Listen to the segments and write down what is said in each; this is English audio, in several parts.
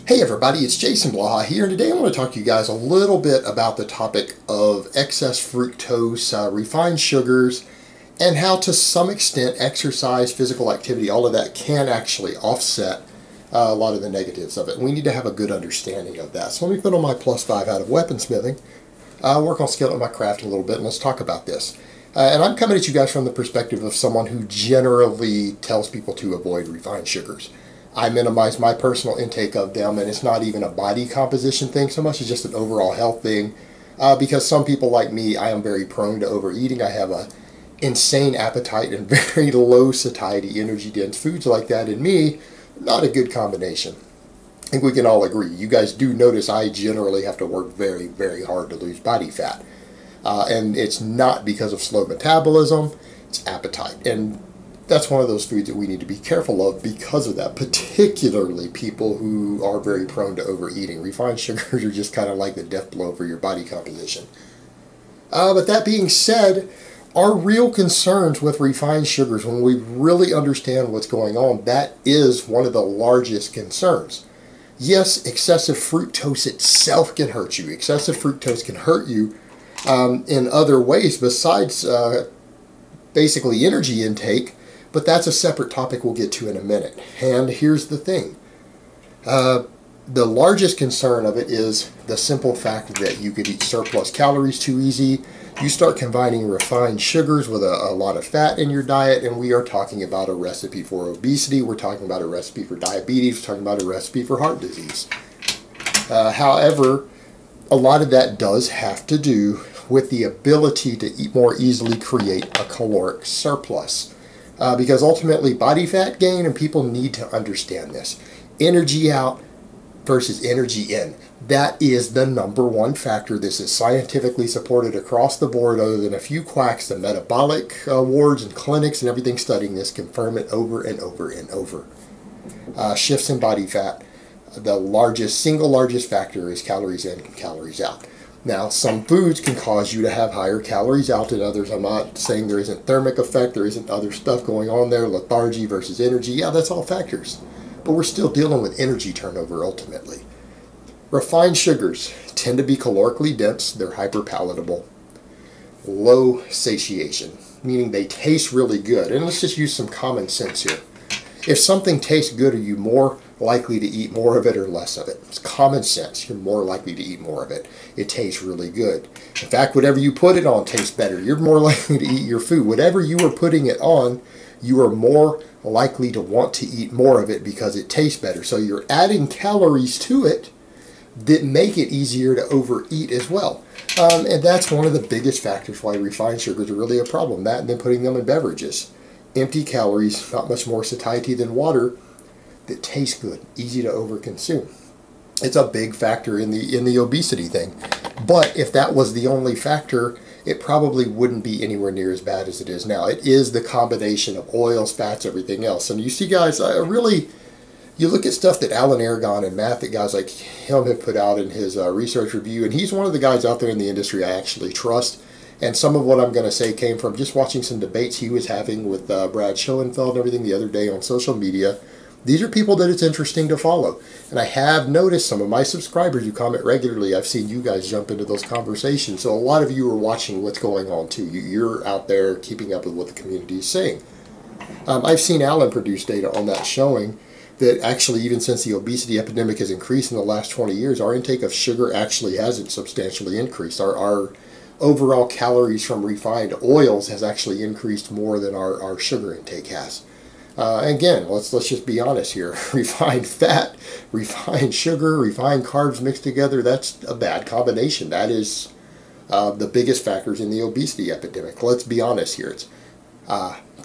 Hey everybody, it's Jason Blaha here, and today I want to talk to you guys a little bit about the topic of excess fructose, refined sugars, and how to some extent exercise, physical activity, all of that can actually offset a lot of the negatives of it. And we need to have a good understanding of that. So let me put on my +5 out of weaponsmithing, work on scaling my craft a little bit, and let's talk about this. And I'm coming at you guys from the perspective of someone who generally tells people to avoid refined sugars. I minimize my personal intake of them, and it's not even a body composition thing so much as just an overall health thing. Because some people like me, I am very prone to overeating. I have a insane appetite and very low satiety, energy dense foods like that in me, not a good combination. I think we can all agree. You guys do notice I generally have to work very, very hard to lose body fat. And it's not because of slow metabolism, it's appetite. And that's one of those foods that we need to be careful of because of that, particularly people who are very prone to overeating. Refined sugars are just kind of like the death blow for your body composition. But that being said, our real concerns with refined sugars, when we really understand what's going on, that is one of the largest concerns. Yes, excessive fructose itself can hurt you. Excessive fructose can hurt you in other ways besides basically energy intake. But that's a separate topic we'll get to in a minute. And here's the thing. The largest concern of it is the simple fact that you could eat surplus calories too easy. You start combining refined sugars with a lot of fat in your diet, and we are talking about a recipe for obesity. We're talking about a recipe for diabetes. We're talking about a recipe for heart disease. However, a lot of that does have to do with the ability to more easily create a caloric surplus. Because ultimately body fat gain, and people need to understand this, energy out versus energy in. That is the #1 factor. This is scientifically supported across the board, other than a few quacks. The metabolic wards and clinics and everything studying this confirm it over and over and over. Shifts in body fat, the single largest factor is calories in and calories out. Now, some foods can cause you to have higher calories out than others. I'm not saying there isn't thermic effect, there isn't other stuff going on there, lethargy versus energy. Yeah, that's all factors. But we're still dealing with energy turnover ultimately. Refined sugars tend to be calorically dense, they're hyperpalatable, low satiation, meaning they taste really good. And let's just use some common sense here. If something tastes good, are you more likely to eat more of it or less of it? It's common sense. You're more likely to eat more of it. It tastes really good. In fact, whatever you put it on tastes better. You're more likely to eat your food. Whatever you are putting it on, you are more likely to want to eat more of it because it tastes better. So you're adding calories to it that make it easier to overeat as well. And that's one of the biggest factors why refined sugars are really a problem. That and then putting them in beverages. Empty calories, not much more satiety than water, that taste good, easy to overconsume. It's a big factor in the obesity thing. But if that was the only factor, it probably wouldn't be anywhere near as bad as it is now. It is the combination of oils, fats, everything else. And you see, guys, you look at stuff that Alan Aragon and math that guys like him have put out in his research review, and he's one of the guys out there in the industry I actually trust. And some of what I'm going to say came from just watching some debates he was having with Brad Schoenfeld and everything the other day on social media. These are people that it's interesting to follow. And I have noticed some of my subscribers who comment regularly, I've seen you guys jump into those conversations. So a lot of you are watching what's going on too. You're out there keeping up with what the community is saying. I've seen Alan produce data on that showing that actually even since the obesity epidemic has increased in the last 20 years, our intake of sugar actually hasn't substantially increased. Our overall calories from refined oils has actually increased more than our sugar intake has. Again, let's just be honest here. Refined fat, refined sugar, refined carbs mixed together, that's a bad combination. That is the biggest factors in the obesity epidemic. Let's be honest here. It's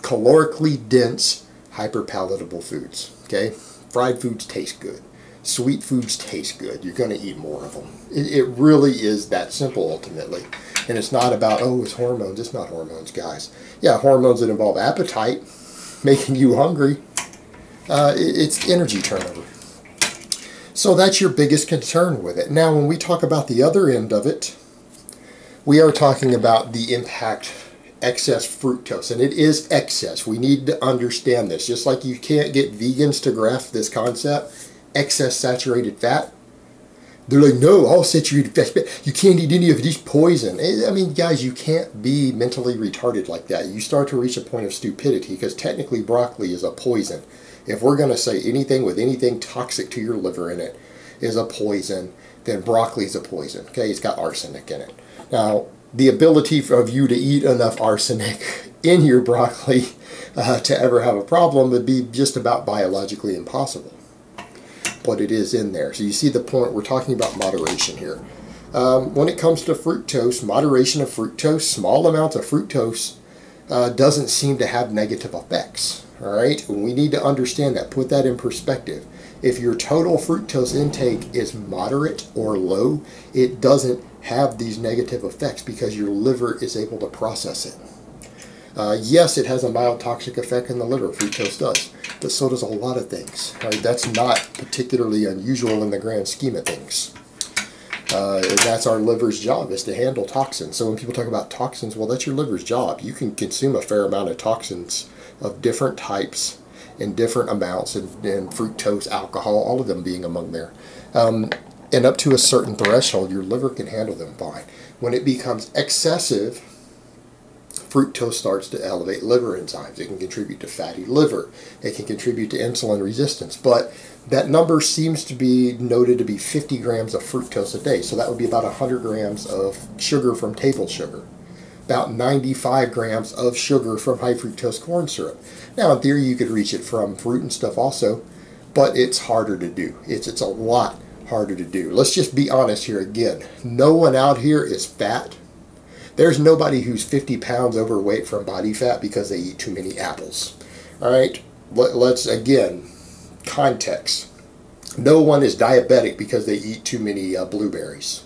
calorically dense, hyperpalatable foods. Okay? Fried foods taste good. Sweet foods taste good. You're going to eat more of them. It really is that simple ultimately. And it's not about, oh, it's hormones. It's not hormones, guys. Yeah, hormones that involve appetite, making you hungry. It's energy turnover. So that's your biggest concern with it. Now, when we talk about the other end of it, we are talking about the impact excess fructose, and it is excess. We need to understand this. Just like you can't get vegans to grasp this concept, excess saturated fat. They're like, no, all saturated fat, you can't eat any of these poison. I mean, guys, you can't be mentally retarded like that. You start to reach a point of stupidity, because technically broccoli is a poison. If we're going to say anything with anything toxic to your liver in it is a poison, then broccoli is a poison. Okay, it's got arsenic in it. Now, the ability of you to eat enough arsenic in your broccoli to ever have a problem would be just about biologically impossible. But it is in there. So you see the point. We're talking about moderation here. When it comes to fructose, moderation of fructose, small amounts of fructose doesn't seem to have negative effects. All right, we need to understand that. Put that in perspective. If your total fructose intake is moderate or low, it doesn't have these negative effects because your liver is able to process it. Yes, it has a mild toxic effect in the liver, fructose does, but so does a lot of things. Right? That's not particularly unusual in the grand scheme of things. And that's our liver's job, is to handle toxins. So when people talk about toxins, well, that's your liver's job. You can consume a fair amount of toxins of different types in different amounts, and fructose, alcohol, all of them being among there. And up to a certain threshold, your liver can handle them fine. When it becomes excessive, fructose starts to elevate liver enzymes. It can contribute to fatty liver. It can contribute to insulin resistance. But that number seems to be noted to be 50 grams of fructose a day. So that would be about 100 grams of sugar from table sugar. About 95 grams of sugar from high fructose corn syrup. Now, in theory, you could reach it from fruit and stuff also, but it's harder to do. It's a lot harder to do. Let's just be honest here again. No one out here is fat. There's nobody who's 50 pounds overweight from body fat because they eat too many apples. All right, let's, again, context. No one is diabetic because they eat too many blueberries.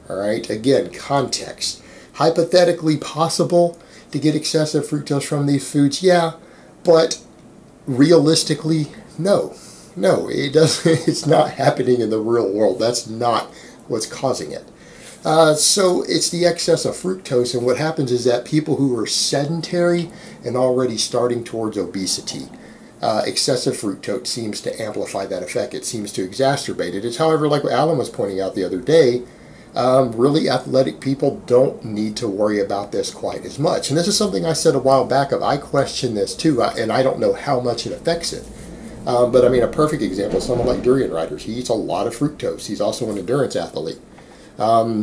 All right, again, context. Hypothetically possible to get excessive fructose from these foods, yeah, but realistically, no. No, it doesn't. It's not happening in the real world. That's not what's causing it. So it's the excess of fructose, and what happens is that people who are sedentary and already starting towards obesity, excessive fructose seems to amplify that effect. It seems to exacerbate it. It's, however, like what Alan was pointing out the other day, really athletic people don't need to worry about this quite as much. And this is something I said a while back of, I question this too, and I don't know how much it affects it. But I mean, a perfect example is someone like durian riders. He eats a lot of fructose. He's also an endurance athlete.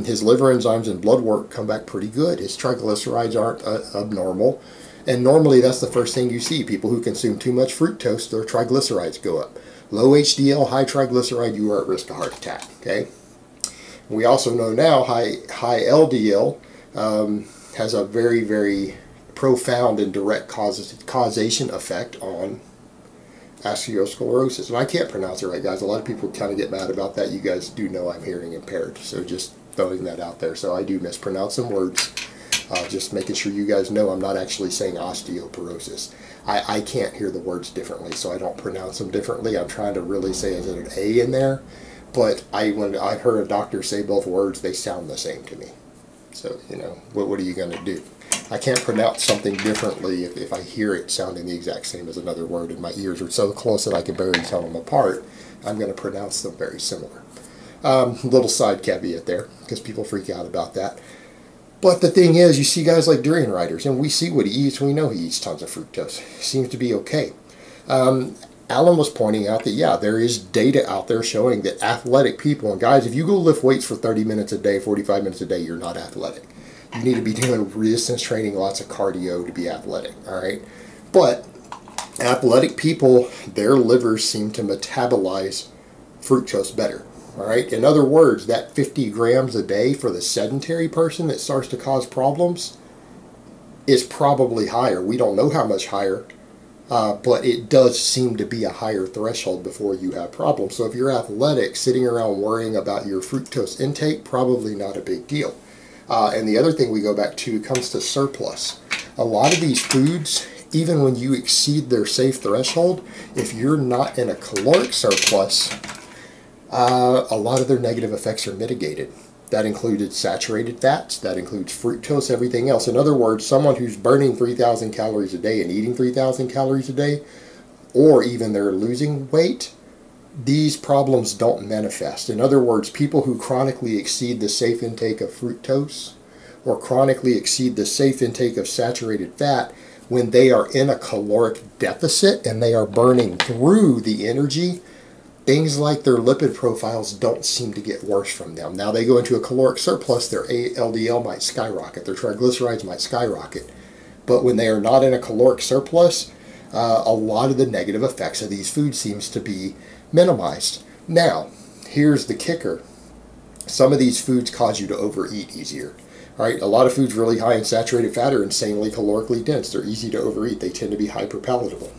His liver enzymes and blood work come back pretty good. His triglycerides aren't abnormal. And normally that's the first thing you see. People who consume too much fructose, their triglycerides go up. Low HDL, high triglyceride, you are at risk of heart attack. Okay. We also know now high LDL has a very, very profound and direct causation effect on atherosclerosis. And I can't pronounce it right, guys. A lot of people kind of get mad about that. You guys do know I'm hearing impaired, so just throwing that out there. So I do mispronounce some words. Just making sure you guys know I'm not actually saying osteoporosis. I can't hear the words differently, so I don't pronounce them differently. I'm trying to really say, is it an A in there? But when I've heard a doctor say both words, they sound the same to me. So, you know, what are you going to do? I can't pronounce something differently if I hear it sounding the exact same as another word, and my ears are so close that I can barely tell them apart. I'm going to pronounce them very similar. Little side caveat there, because people freak out about that. But the thing is, you see guys like durian riders, and we see what he eats. We know he eats tons of fructose. He seems to be okay. Alan was pointing out that, yeah, there is data out there showing that athletic people, and guys, if you go lift weights for 30 minutes a day, 45 minutes a day, you're not athletic. You need to be doing resistance training, lots of cardio to be athletic, all right? But athletic people, their livers seem to metabolize fructose better, all right? In other words, that 50 grams a day for the sedentary person that starts to cause problems is probably higher. We don't know how much higher, but it does seem to be a higher threshold before you have problems. So if you're athletic, sitting around worrying about your fructose intake, probably not a big deal. And the other thing we go back to comes to surplus. A lot of these foods, even when you exceed their safe threshold, if you're not in a caloric surplus, a lot of their negative effects are mitigated. That included saturated fats, that includes fructose, everything else. In other words, someone who's burning 3,000 calories a day and eating 3,000 calories a day, or even they're losing weight, these problems don't manifest. In other words, people who chronically exceed the safe intake of fructose or chronically exceed the safe intake of saturated fat, when they are in a caloric deficit and they are burning through the energy, things like their lipid profiles don't seem to get worse from them. Now they go into a caloric surplus, their LDL might skyrocket, their triglycerides might skyrocket. But when they are not in a caloric surplus, a lot of the negative effects of these foods seems to be minimized. Now, here's the kicker. Some of these foods cause you to overeat easier. Right? A lot of foods really high in saturated fat are insanely calorically dense. They're easy to overeat. They tend to be hyperpalatable.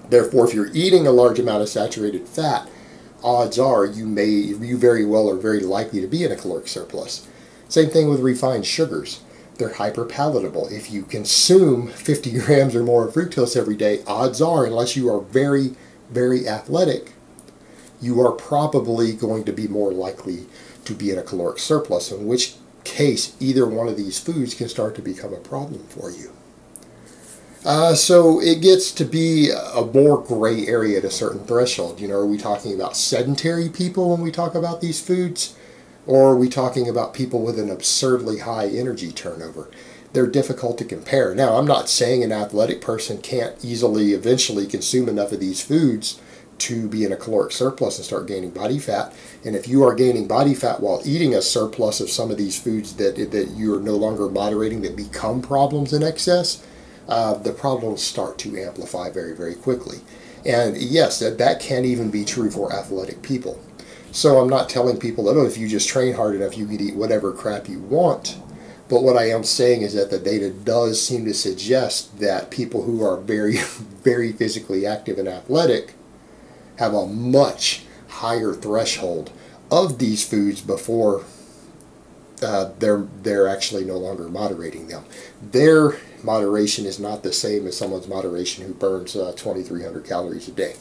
Therefore, if you're eating a large amount of saturated fat, odds are you very well are very likely to be in a caloric surplus. Same thing with refined sugars. They're hyperpalatable. If you consume 50 grams or more of fructose every day, odds are, unless you are very, very athletic, you are probably going to be more likely to be in a caloric surplus, in which case either one of these foods can start to become a problem for you. So it gets to be a more gray area at a certain threshold. You know, are we talking about sedentary people when we talk about these foods? Or are we talking about people with an absurdly high energy turnover? They're difficult to compare. Now, I'm not saying an athletic person can't eventually consume enough of these foods to be in a caloric surplus and start gaining body fat. And if you are gaining body fat while eating a surplus of some of these foods that you are no longer moderating, that become problems in excess, the problems start to amplify very, very quickly. And yes, that can even be true for athletic people. So I'm not telling people that, oh, if you just train hard enough, you could eat whatever crap you want. But what I am saying is that the data does seem to suggest that people who are very, very physically active and athletic have a much higher threshold of these foods before they're actually no longer moderating them. Their moderation is not the same as someone's moderation who burns 2,300 calories a day.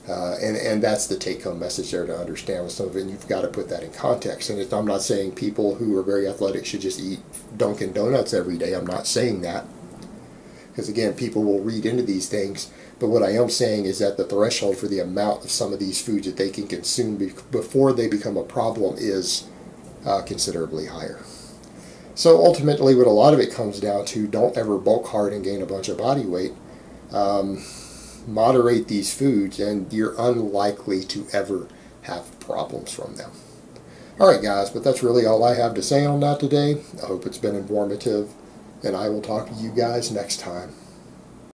And that's the take-home message there to understand with some of it, and you've got to put that in context. And I'm not saying people who are very athletic should just eat Dunkin' Donuts every day. I'm not saying that, because again, people will read into these things. But what I am saying is that the threshold for the amount of some of these foods that they can consume before they become a problem is considerably higher. So ultimately, what a lot of it comes down to, don't ever bulk hard and gain a bunch of body weight. Moderate these foods and you're unlikely to ever have problems from them. Alright guys, but that's really all I have to say on that today. I hope it's been informative, and I will talk to you guys next time.